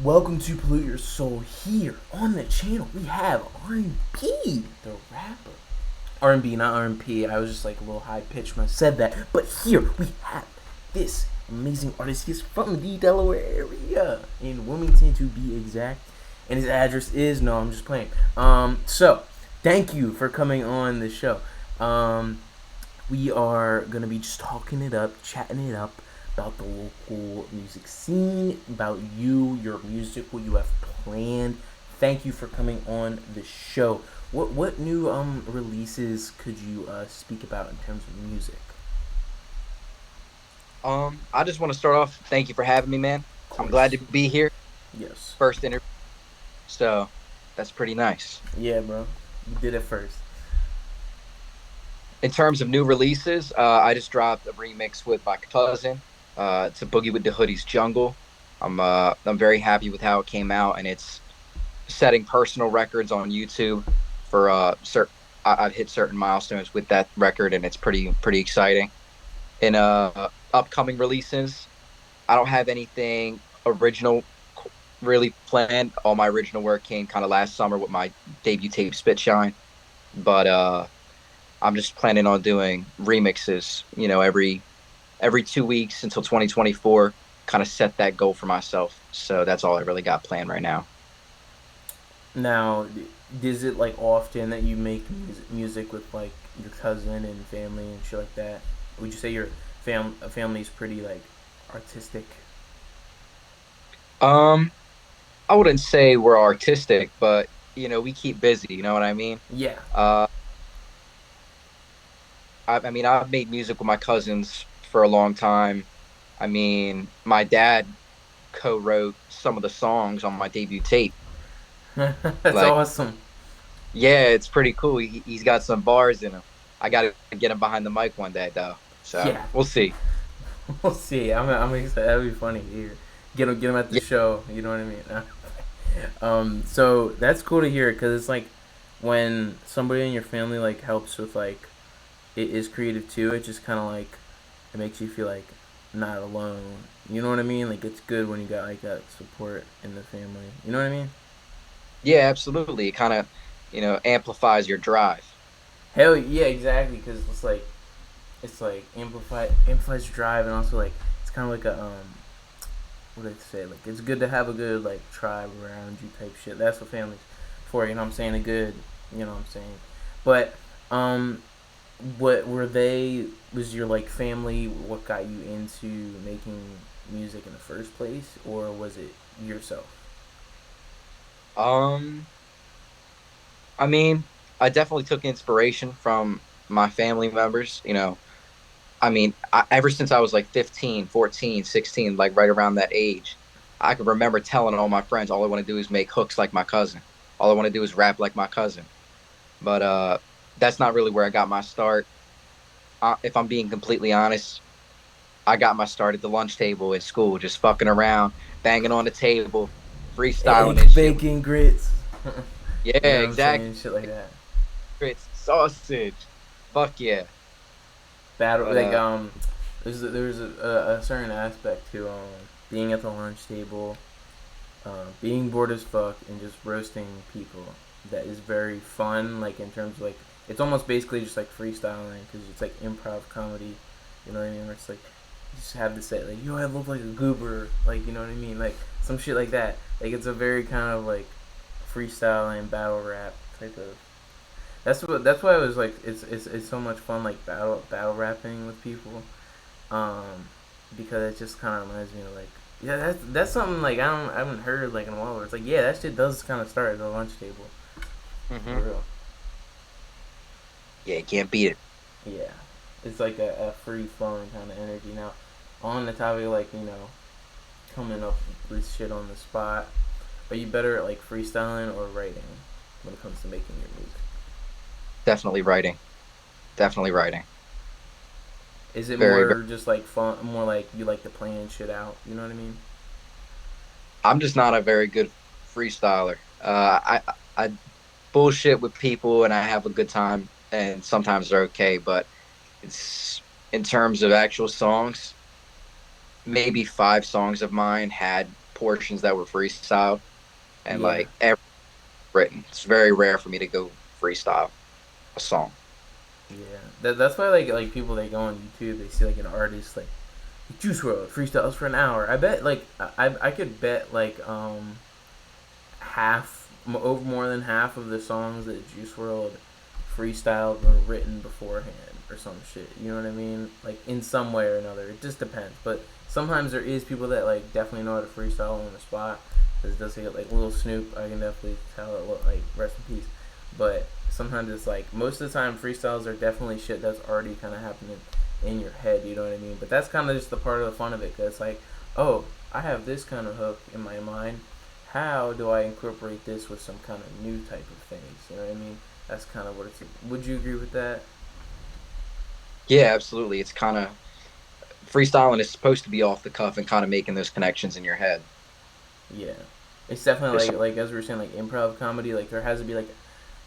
Welcome to Pollute Your Soul. Here on the channel, we have R&B, the rapper. R&B, not R&P. I was just like a little high pitched when I said that. But here we have this amazing artist. He's from the Delaware area, in Wilmington to be exact. And his address is, no, I'm just playing. So, thank you for coming on the show. We are gonna be just talking it up, chatting it up about the local music scene, about you, your music, what you have planned. Thank you for coming on the show. What new releases could you speak about in terms of music? I just want to start off. Thank you for having me, man. Of I'm glad to course. be here. Yes. First interview, so that's pretty nice. Yeah, bro. You did it first. In terms of new releases, I just dropped a remix with my cousin. It's a Boogie with the Hoodies Jungle. I'm very happy with how it came out, and it's setting personal records on YouTube for I've hit certain milestones with that record, and it's pretty exciting. In upcoming releases, I don't have anything original really planned. All my original work came kind of last summer with my debut tape Spit Shine, but I'm just planning on doing remixes, every 2 weeks until 2024. Kind of set that goal for myself. So that's all I really got planned right now. Now, is it like often that you make music with like your cousin and family and shit like that? Would you say your family's pretty like artistic? Um, I wouldn't say we're artistic, but we keep busy. You know what I mean? Yeah. Uh, I mean, I've made music with my cousins for a long time. I mean, my dad co-wrote some of the songs on my debut tape. That's Like, awesome. yeah, it's pretty cool. He's got some bars in him. I got to get him behind the mic one day, though. So Yeah. we'll see. We'll see. I'm excited. That'd be funny to hear. Get him at the Yeah, show. You know what I mean? So that's cool to hear because it's like when somebody in your family like helps with like it is creative too. It just kind of like it makes you feel like not alone. You know what I mean? Like it's good when you got like that support in the family. You know what I mean? yeah, absolutely. It kind of, amplifies your drive. Hell yeah, exactly. Because it's like amplifies your drive and also like it's kind of like a what did I say? Like it's good to have a good like tribe around you type shit. That's what family's for. You know what I'm saying? A good. You know what I'm saying? But um, what were they? Was your like family what got you into making music in the first place, or was it yourself? Um, I mean, I definitely took inspiration from my family members. I mean, ever since I was like 15, 14, 16, like right around that age, I could remember telling all my friends, all I want to do is make hooks like my cousin. All I want to do is rap like my cousin. But that's not really where I got my start. If I'm being completely honest, I got my start at the lunch table at school, just fucking around, banging on the table, freestyling Eggs, and shit. bacon, grits. You Yeah, know what I'm exactly. saying? Shit like that. Grits, sausage. Fuck yeah. Battle But like there's a certain aspect to being at the lunch table, being bored as fuck, and just roasting people. That is very fun. Like in terms of like it's almost basically just like freestyling because it's like improv comedy. You know what I mean? Where it's like you just have to say like yo I look like a goober. Like you know what I mean? Like some shit like that. Like it's a very kind of like freestyling battle rap type of that's why it was like it's so much fun like battle rapping with people um because it just kind of reminds me of like yeah that's something like I haven't heard like in a while where it's like yeah that shit does kind of start at the lunch table for hmm real. yeah, you can't beat it. Yeah, it's like a free flowing kind of energy. Now on the topic of, like coming up with shit on the spot, are you better at like freestyling or writing when it comes to making your music? Definitely writing. Definitely writing. Is it Very, very. more just like fun, more like you like to plan shit out? You know what I mean? I'm just not a very good freestyler. I bullshit with people and I have a good time, and sometimes they're okay. But it's in terms of actual songs, maybe 5 songs of mine had portions that were freestyle and Yeah. like every written. It's very rare for me to go freestyle a song. Yeah, that's why like people they go on YouTube, they see like an artist like Juice World freestyles for an hour. I bet like I could bet like over more than half of the songs that Juice World freestyled were written beforehand or some shit. You know what I mean? Like in some way or another. It just depends. But sometimes there is people that like definitely know how to freestyle on the spot. Because it does say like Lil Snoop, I can definitely tell it like rest in peace. But sometimes it's like most of the time freestyles are definitely shit that's already kind of happening in your head. You know what I mean? But that's kind of just the part of the fun of it. Cause it's like, oh, I have this kind of hook in my mind. How do I incorporate this with some kind of new type of things? You know what I mean? That's kind of what it's. Would you agree with that? Yeah, absolutely. It's kind of freestyling is supposed to be off the cuff and kind of making those connections in your head. Yeah, it's definitely There's some, like as we were saying, like improv comedy. Like there has to be like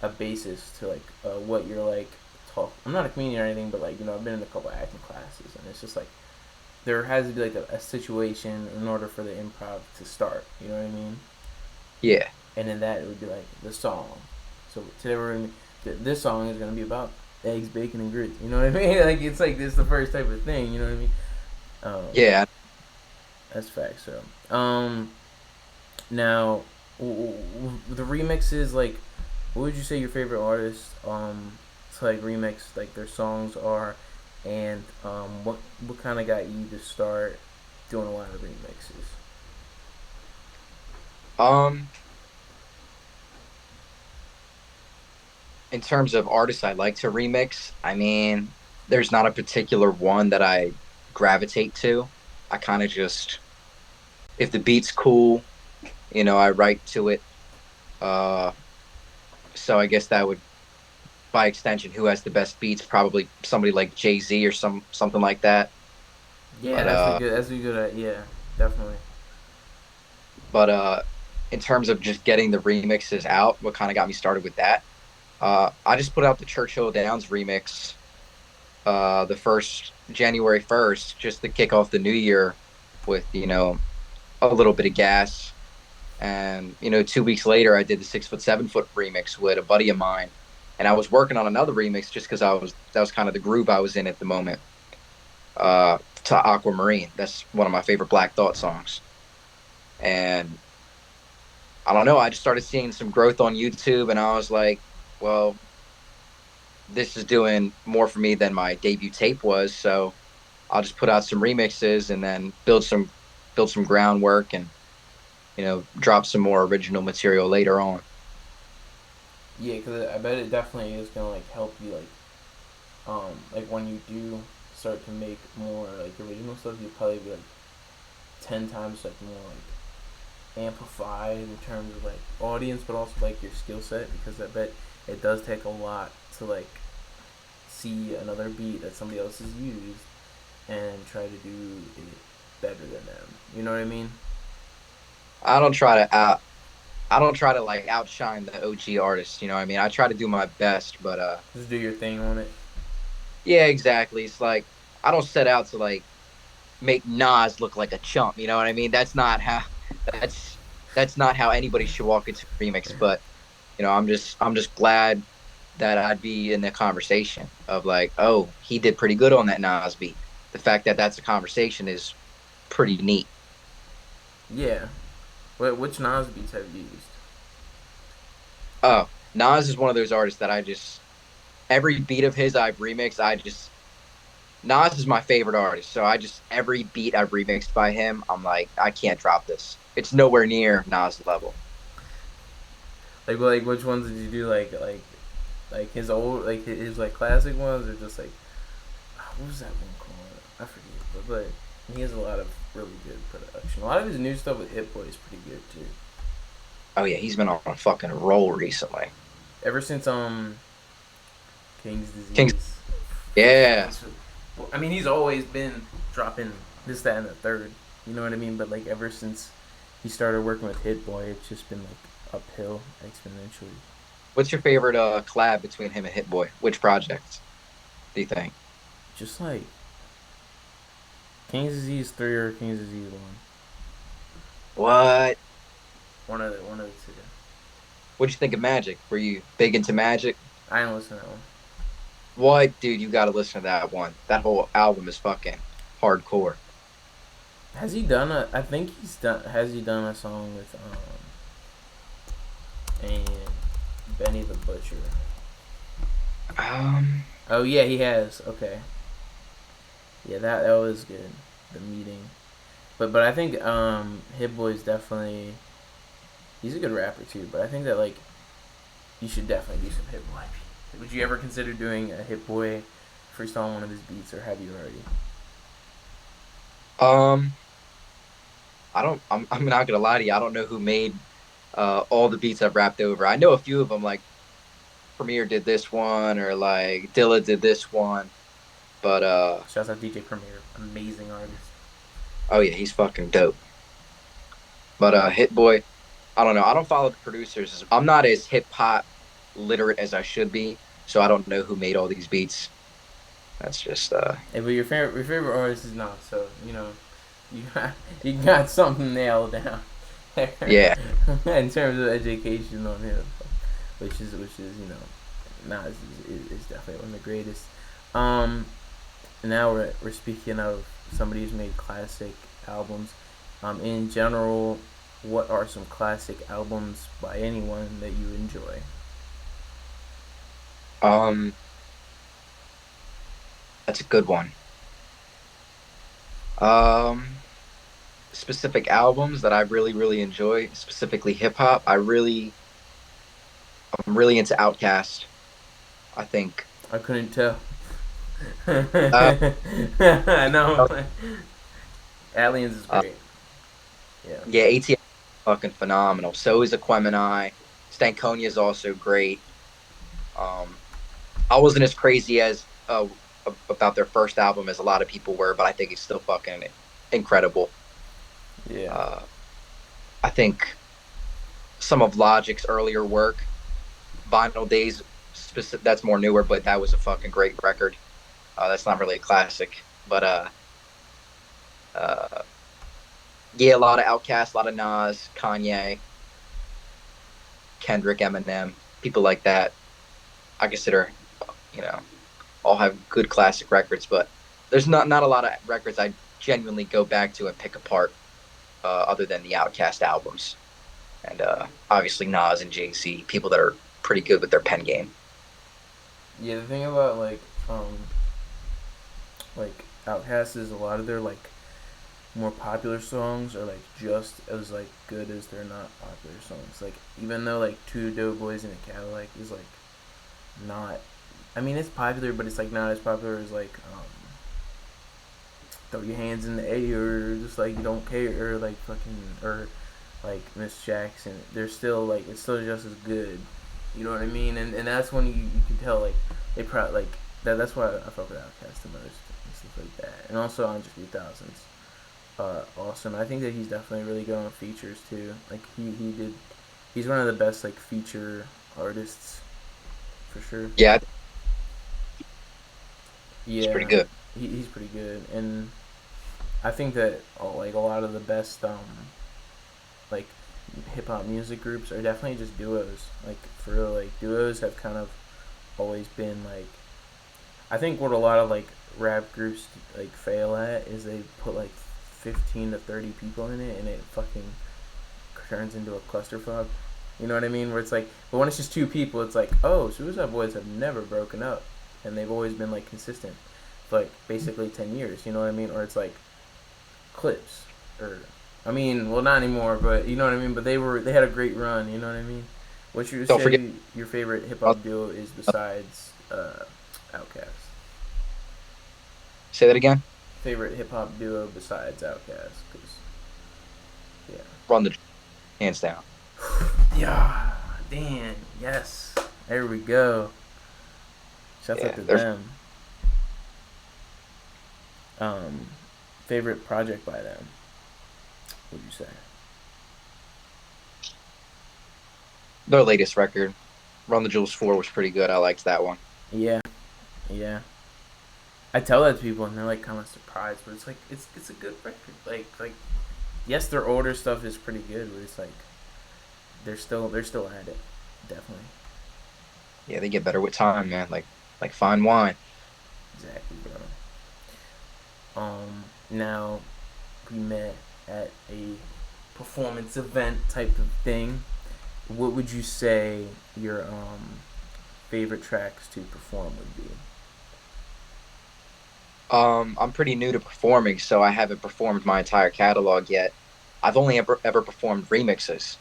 a basis to like what you're like talk. I'm not a comedian or anything, but like I've been in a couple of acting classes, and it's just like there has to be like a situation in order for the improv to start. You know what I mean? yeah, And then that it would be like the song. So today we're gonna this song is gonna be about eggs, bacon, and grits. You know what I mean? Like it's like this the first type of thing. You know what I mean? Um, yeah. that's facts. So now the remixes like, what would you say your favorite artists to like remix like their songs are, and what kind of got you to start doing a lot of remixes? Um, in terms of artists I like to remix, I mean, there's not a particular one that I gravitate to. I kind of just, if the beat's cool, I write to it. Uh, so I guess that would, by extension, who has the best beats? Probably somebody like Jay Z or something like that. Yeah, But that's a uh, good. That's a good. Yeah, definitely. but in terms of just getting the remixes out, what kind of got me started with that? I just put out the Churchill Downs remix the first January 1st, just to kick off the new year with a little bit of gas. And 2 weeks later, I did the 6 foot 7 foot remix with a buddy of mine, and I was working on another remix just because I was that was kind of the groove I was in at the moment. To Aquamarine, that's one of my favorite Black Thought songs, and I don't know, I just started seeing some growth on YouTube, and I was like, well, this is doing more for me than my debut tape was, so I'll just put out some remixes and then build some groundwork and drop some more original material later on. Yeah, because I bet it definitely is gonna like help you like when you do start to make more like original stuff, you'll probably be like 10 times like more like amplified in terms of like audience, but also like your skill set. Because I bet it does take a lot to like see another beat that somebody else has used and try to do it better than them. You know what I mean? I don't try to out I don't try to like outshine the OG artists, you know what I mean? I try to do my best, but Just do your thing on it. yeah, exactly. It's like I don't set out to like make Nas look like a chump, you know what I mean? That's that's not how anybody should walk into a remix, but I'm just glad that I'd be in the conversation of like, oh, he did pretty good on that Nas beat. The fact that that's a conversation is pretty neat. Yeah. Which Nas beats have you used? Oh, Nas is one of those artists that every beat of his I've remixed. Nas is my favorite artist, so I just every beat I've remixed by him, I'm like, I can't drop this. It's nowhere near Nas level. Like which ones did you do? Like his old like his like classic ones, or just like what was that one called? I forget. But he has a lot of really good production. A lot of his new stuff with Hit Boy is pretty good too. Oh yeah, he's been on a fucking roll recently. Ever since King's King's Disease. yeah. I mean, he's always been dropping this, that, and the third. You know what I mean? But like ever since he started working with Hit Boy, it's just been like uphill exponentially. What's your favorite collab between him and Hit Boy? Which project do you think? Just like King's Disease 3 or King's Disease 1. What? One of the two. What'd you think of Magic? Were you big into Magic? I didn't listen to that one. What, dude? You got to listen to that one. That whole album is fucking hardcore. Has he done a? I think he's done. Has he done a song with and Benny the Butcher? Um, Oh yeah, he has. Okay. Yeah, that was good. The meeting, but I think Hit Boy's definitely he's a good rapper too. But I think that like you should definitely do some Hit Boy. Would you ever consider doing a Hit Boy freestyle on one of his beats, or have you already? um, I don't. I'm not gonna lie to you. I don't know who made all the beats I've rapped over. I know a few of them, like Premier did this one, or like Dilla did this one. But Shouts out DJ Premier, amazing artist. oh yeah, he's fucking dope. But Hit Boy, I don't know. I don't follow the producers. I'm not as hip hop literate as I should be, so I don't know who made all these beats. That's just Hey, but your favorite artist is not, so you know you got you got something nailed down yeah. in terms of education on him, which is you know not is definitely one of the greatest. Um, Now we're speaking of somebody who's made classic albums. In general, what are some classic albums by anyone that you enjoy? Um, that's a good one. Um, Specific albums that I really enjoy, specifically hip hop. I'm really into Outkast. I think. I couldn't tell. Uh, I know. Aliens is uh, great. Yeah. yeah, ATL fucking phenomenal. So is Aquemini. Stankonia is also great. Um, I wasn't as crazy as about their first album as a lot of people were, but I think it's still fucking incredible. Yeah. Uh, I think some of Logic's earlier work, Vinyl Days, that's more newer, but that was a fucking great record. That's not really a classic, but uh, yeah, a lot of Outkast, a lot of Nas, Kanye, Kendrick, Eminem, people like that. I consider, you know, all have good classic records, but there's not a lot of records I genuinely go back to and pick apart, other than the Outkast albums, and obviously Nas and Jay Z, people that are pretty good with their pen game. Yeah. The thing about like Outkast is a lot of their like more popular songs are like just as like good as their not popular songs. Like even though like Two Dope Boys in a Cadillac is like not, I mean it's popular, but it's like not as popular as like Throw Your Hands in the Air or just like You Don't Care or like fucking or like Miss Jackson. They're still like it's still just as good. You know what I mean? And that's when you can tell like they probably like that's why I fuck with Outkast the most and stuff like that. And also Andre 3000's awesome. I think that he's definitely really good on features too. Like he's one of the best like feature artists for sure. Yeah, it's pretty Yeah, good. he's pretty good, and I think that like a lot of the best like hip hop music groups are definitely just duos. Like for real, like duos have kind of always been like I think what a lot of like rap groups like fail at is they put like 15 to 30 people in it and it fucking turns into a clusterfuck. You know what I mean? Where it's like, but when it's just two people, it's like, oh, Suicide Boys have never broken up, and they've always been like consistent for like basically 10 years. You know what I mean? Or it's like Clips, or I mean, well, not anymore, but you know what I mean. But they had a great run. You know what I mean? What you would Don't forget. say your favorite hip hop duo is besides Outkast? Say that again. Favorite hip hop duo besides Outkast? Cause yeah. Run the hands down. Yeah, damn, yes. There we go. Shouts out Yeah, to they're them. Um, Favorite project by them? Would you say? their latest record. Run the Jewels 4 was pretty good. I liked that one. Yeah, yeah. I tell that to people and they're like kind of surprised, but it's like it's a good record. Like yes, their older stuff is pretty good, but it's like they're still at it, definitely. Yeah, they get better with time, man. Like fine wine. Exactly, bro. Now we met at a performance event type of thing. What would you say your favorite tracks to perform would be? I'm pretty new to performing, so I haven't performed my entire catalog yet. I've only ever performed remixes.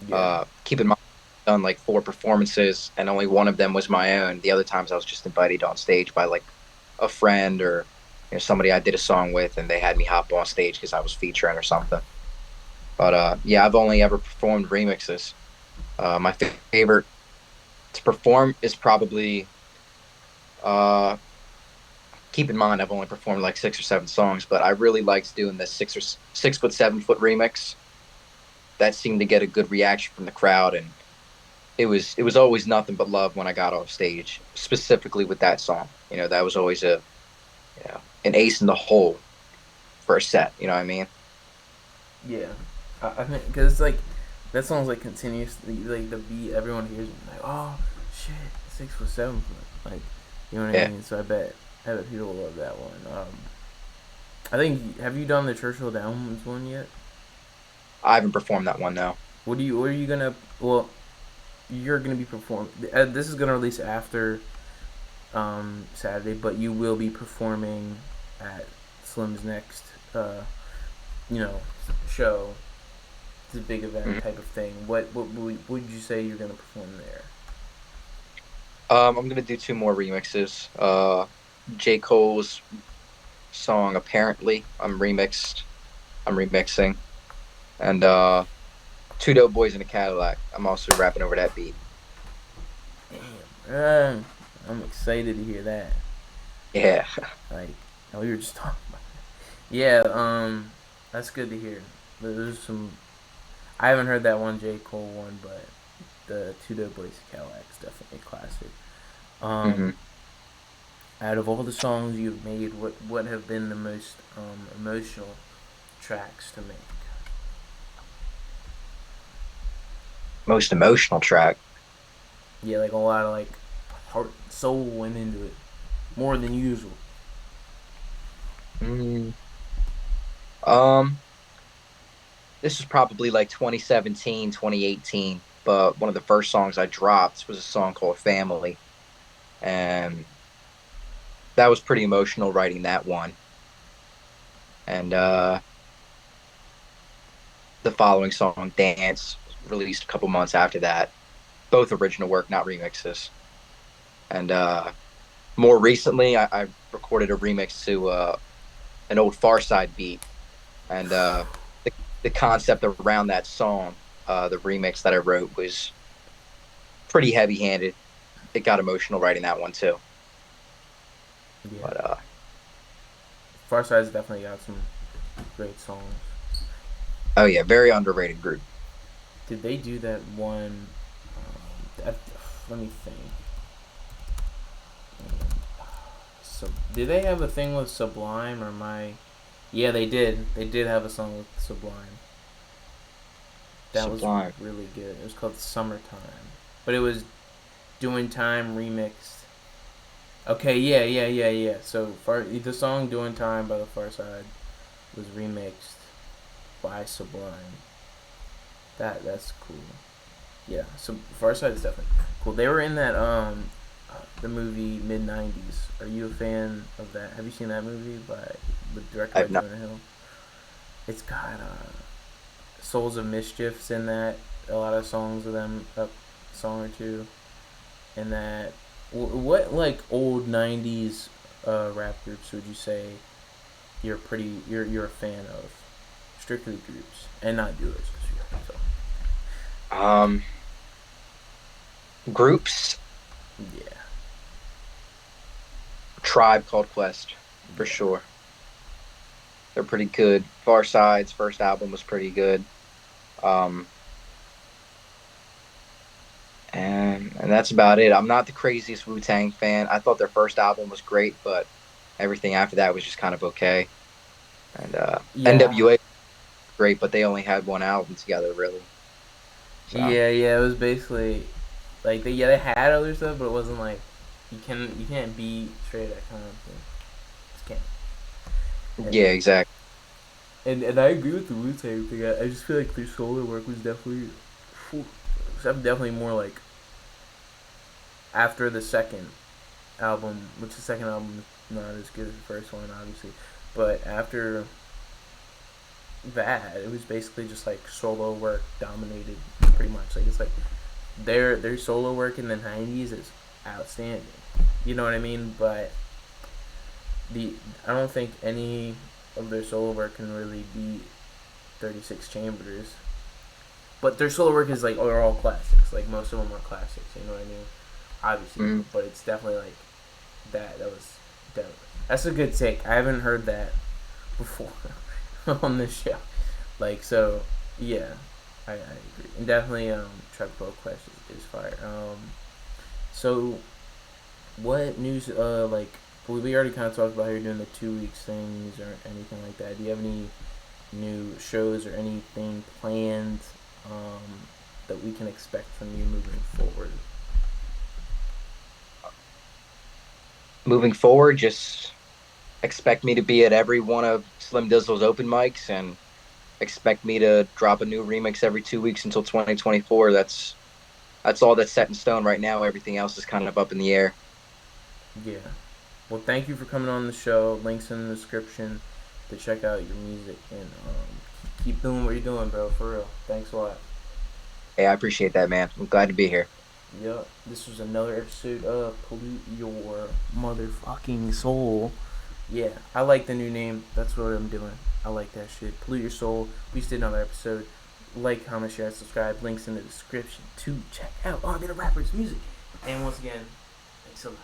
Yeah. Keep in mind, I've done like 4 performances, and only one of them was my own. The other times I was just invited on stage by like a friend or somebody I did a song with, and they had me hop on stage because I was featuring or something. But yeah, I've only ever performed remixes. My favorite to perform is probably uh, keep in mind I've only performed like 6 or 7 songs, but I really liked doing the 6 foot 7 foot remix. That seemed to get a good reaction from the crowd, and it was always nothing but love when I got off stage, specifically with that song. That was always a an ace in the hole for a set. You know what I mean? Yeah. I think because like that song's like continuously like the beat everyone hears it, like oh shit 6 foot 7 foot like you know what I Yeah, mean. So I bet people will love that one. I think have you done the Churchill Downs one yet? I haven't performed that one now. What are you gonna well you're gonna be performing. This is gonna release after Saturday, but you will be performing at Slim's next you know show. It's a big event Mhm. type of thing. What would you say you're gonna perform there? I'm gonna do 2 more remixes. J. Cole's song "Apparently" I'm remixing, and Two Dope Boys in a Cadillac. I'm also rapping over that beat. Damn, I'm excited to hear that. Yeah. Like, oh, we were just talking about. Yeah, that's good to hear. There's some. I haven't heard that one J Cole one, but the Two Dope Boys Cadillac is definitely a classic. hmm Um, out of all the songs you've made, what have been the most emotional tracks to make? Most emotional track. Yeah, like a lot of like heart, soul went into it more than usual. Mm. Um, this was probably like 2017, 2018. But one of the first songs I dropped was a song called "Family," and that was pretty emotional writing that one. And the following song, "Dance," was released a couple months after that. Both original work, not remixes. And more recently, I recorded a remix to an old Far Side beat, and the concept around that song, the remix that I wrote, was pretty heavy handed. It got emotional writing that one too. Yeah, But Farside's definitely got some great songs. oh yeah, very underrated group. Did they do that one? That, let me think. So did they have a thing with Sublime or my? Yeah, they did. They did have a song with Sublime. That was Sublime. really good. It was called Summertime, but it was Doing Time remixed. Okay, yeah. So the song "Doing Time" by the Far Side was remixed by Sublime. That's cool. Yeah, so Far Side is definitely cool. They were in that the movie Mid '90s. Are you a fan of that? Have you seen that movie directed by I've not. Jonah Hill? It's got Souls of Mischief's in that. A lot of songs of them, a song or two, in that. What like old '90s rap groups would you say you're a fan of? Strictly groups and not duos. So, Um, Groups. yeah, Tribe Called Quest for yeah. sure. They're pretty good. Far Side's first album was pretty good. Um, and that's about it. I'm not the craziest Wu Tang fan. I thought their first album was great, but everything after that was just kind of okay. And Yeah, NWA great, but they only had one album together, really. So Yeah, it was basically like they had other stuff, but it wasn't like you can't beat straight that kind of thing. Just can't. And yeah, exactly. and I agree with the Wu Tang thing. I just feel like their solo work was definitely more like after the second album, which the second album is not as good as the first one, obviously, but after that, it was basically just like solo work dominated pretty much. Like it's like their solo work in the '90s is outstanding. You know what I mean? But the I don't think any of their solo work can really beat 36 Chambers. But their solo work is like are all classics. Like most of them are classics. You know what I mean? Obviously, Mm. but it's definitely like that. That's a good take. I haven't heard that before on this show. Like so, yeah, I agree. And definitely, Trap Quest is fire. So what news? Like we already kind of talked about how you're doing the 2 weeks things or anything like that. Do you have any new shows or anything planned that we can expect from you moving forward? Moving forward, just expect me to be at every one of Slim Dizzle's open mics and expect me to drop a new remix every 2 weeks until 2024. That's all that's set in stone right now. Everything else is kind of up in the air. Yeah. Well, thank you for coming on the show. Links in the description to check out your music and keep doing what you're doing, bro. For real. Thanks a lot. Hey, I appreciate that, man. I'm glad to be here. Yep. This was another episode of Pollute Your Motherfucking Soul. Yeah, I like the new name. That's what I'm doing. I like that shit. Pollute Your Soul. We just did another episode. Like, comment, share, subscribe. Links in the description to check out R&B the Rapper's music. And once again, thanks a lot.